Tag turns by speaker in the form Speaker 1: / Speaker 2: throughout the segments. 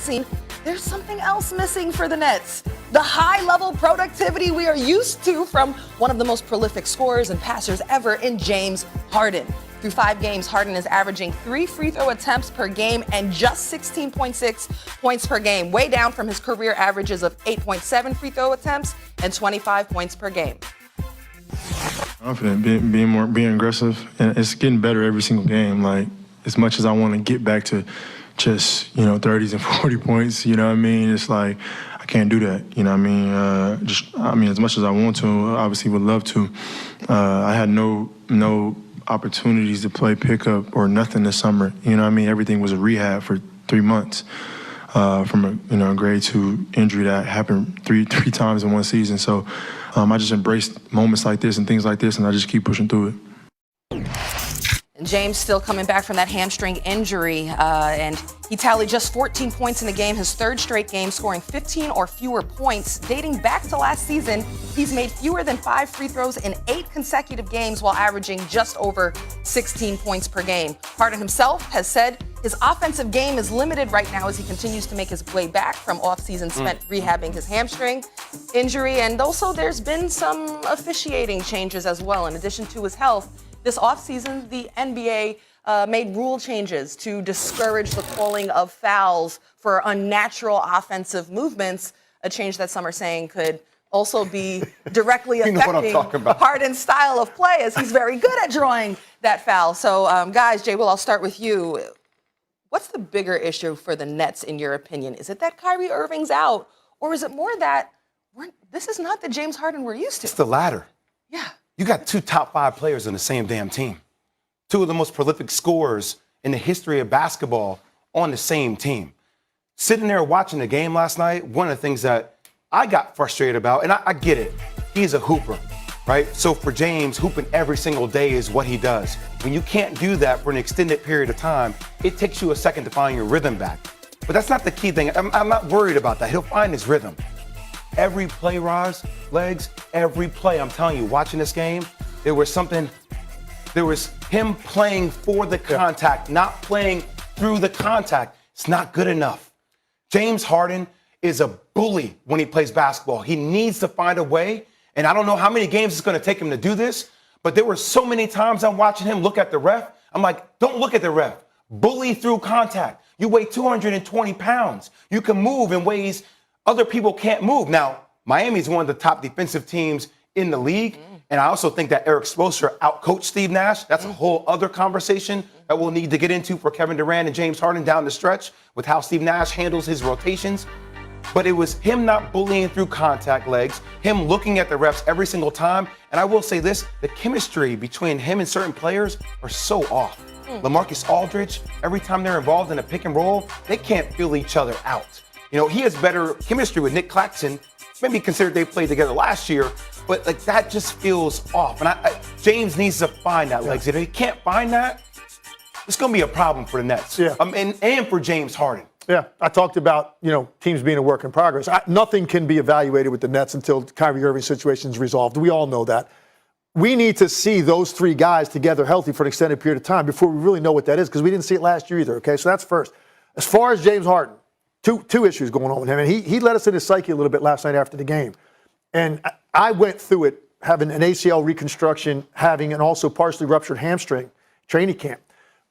Speaker 1: passing, there's something else missing for the Nets. The high-level productivity we are used to from one of the most prolific scorers and passers ever in James Harden. Through 5 games, Harden is averaging 3 free throw attempts per game and just 16.6 points per game, way down from his career averages of 8.7 free throw attempts and 25 points per game.
Speaker 2: Confident, being aggressive, and it's getting better every single game. Like, as much as I want to get back to just, 30s and 40 points, you know what I mean? It's like, I can't do that, you know what I mean? As much as I want to, obviously would love to. I had no opportunities to play pickup or nothing this summer, you know what I mean? Everything was a rehab for 3 months from a grade 2 injury that happened three times in one season. So I just embraced moments like this and things like this, and I just keep pushing through it.
Speaker 1: James still coming back from that hamstring injury, and he tallied just 14 points in the game, his 3rd straight game, scoring 15 or fewer points. Dating back to last season, he's made fewer than 5 free throws in 8 consecutive games while averaging just over 16 points per game. Harden himself has said his offensive game is limited right now as he continues to make his way back from off-season spent rehabbing his hamstring injury. And also there's been some officiating changes as well. In addition to his health, this offseason, the NBA made rule changes to discourage the calling of fouls for unnatural offensive movements, a change that some are saying could also be directly affecting Harden's style of play, as he's very good at drawing that foul. So, guys, Jay Will, I'll start with you. What's the bigger issue for the Nets, in your opinion? Is it that Kyrie Irving's out, or is it more that this is not the James Harden we're used to?
Speaker 3: It's the latter.
Speaker 1: Yeah.
Speaker 3: You got 2 top 5 players on the same damn team. 2 of the most prolific scorers in the history of basketball on the same team. Sitting there watching the game last night, one of the things that I got frustrated about, and I get it, he's a hooper, right? So for James, hooping every single day is what he does. When you can't do that for an extended period of time, it takes you a second to find your rhythm back. But that's not the key thing. I'm not worried about that. He'll find his rhythm. Every play, Legs, every play, I'm telling you, watching this game, there was him playing for the contact, not playing through the contact. It's not good enough. James Harden is a bully when he plays basketball. He needs to find a way, and I don't know how many games it's going to take him to do this, but there were so many times I'm watching him look at the ref. I'm like, don't look at the ref. Bully through contact. You weigh 220 pounds. You can move in ways other people can't move. Now, Miami's one of the top defensive teams in the league, and I also think that Eric Spoelstra outcoached Steve Nash. That's a whole other conversation that we'll need to get into for Kevin Durant and James Harden down the stretch with how Steve Nash handles his rotations. But it was him not bullying through contact, Legs, him looking at the refs every single time. And I will say this, the chemistry between him and certain players are so off. LaMarcus Aldridge, every time they're involved in a pick and roll, they can't feel each other out. He has better chemistry with Nick Claxton. Maybe considered they played together last year, but that just feels off. And James needs to find that, Legs. If he can't find that, it's going to be a problem for the Nets.
Speaker 4: Yeah.
Speaker 3: And for James Harden.
Speaker 4: Yeah, I talked about, teams being a work in progress. Nothing can be evaluated with the Nets until Kyrie Irving's situation is resolved. We all know that. We need to see those 3 guys together healthy for an extended period of time before we really know what that is, because we didn't see it last year either, okay? So that's first. As far as James Harden, two issues going on with him. And he let us in his psyche a little bit last night after the game. And I went through it, having an ACL reconstruction, having an also partially ruptured hamstring training camp.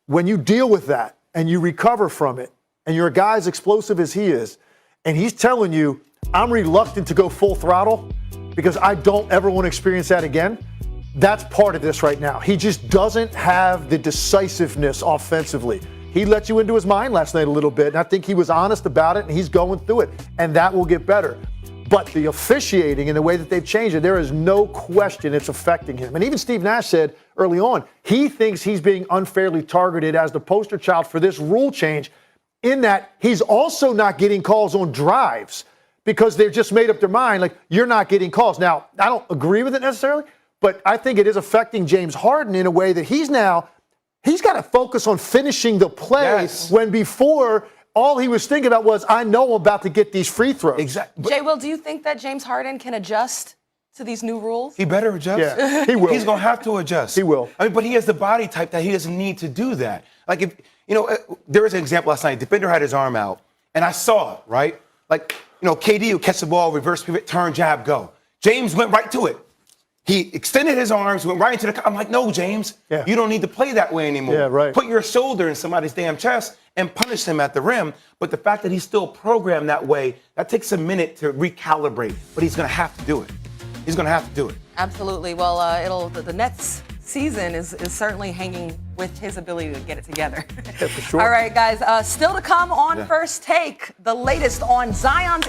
Speaker 4: When you deal with that and you recover from it, and you're a guy as explosive as he is, and he's telling you, I'm reluctant to go full throttle because I don't ever want to experience that again, that's part of this right now. He just doesn't have the decisiveness offensively. He let you into his mind last night a little bit, and I think he was honest about it, and he's going through it, and that will get better. But the officiating and the way that they've changed it, there is no question it's affecting him. And even Steve Nash said early on, he thinks he's being unfairly targeted as the poster child for this rule change, in that he's also not getting calls on drives because they've just made up their mind, like, you're not getting calls. Now, I don't agree with it necessarily, but I think it is affecting James Harden in a way that he's got to focus on finishing the play when before all he was thinking about was, I know I'm about to get these free throws.
Speaker 3: Exactly.
Speaker 1: Jay Will, do you think that James Harden can adjust to these new rules?
Speaker 3: He better adjust.
Speaker 4: Yeah, he will.
Speaker 3: He's going to have to adjust.
Speaker 4: He will.
Speaker 3: But he has the body type that he doesn't need to do that. Like, if there was an example last night. Defender had his arm out, And I saw it, right? Like, KD would catch the ball, reverse pivot, turn, jab, go. James went right to it. He extended his arms, went right into the. I'm like, no, James, you don't need to play that way anymore.
Speaker 4: Yeah, right.
Speaker 3: Put your shoulder in somebody's damn chest and punish him at the rim. But the fact that he's still programmed that way, that takes a minute to recalibrate. But he's going to have to do it. He's going to have to do it.
Speaker 1: Absolutely. Well, the Nets season is certainly hanging with his ability to get it together.
Speaker 4: Yeah, for sure.
Speaker 1: All right, guys. Still to come on First Take, the latest on Zion's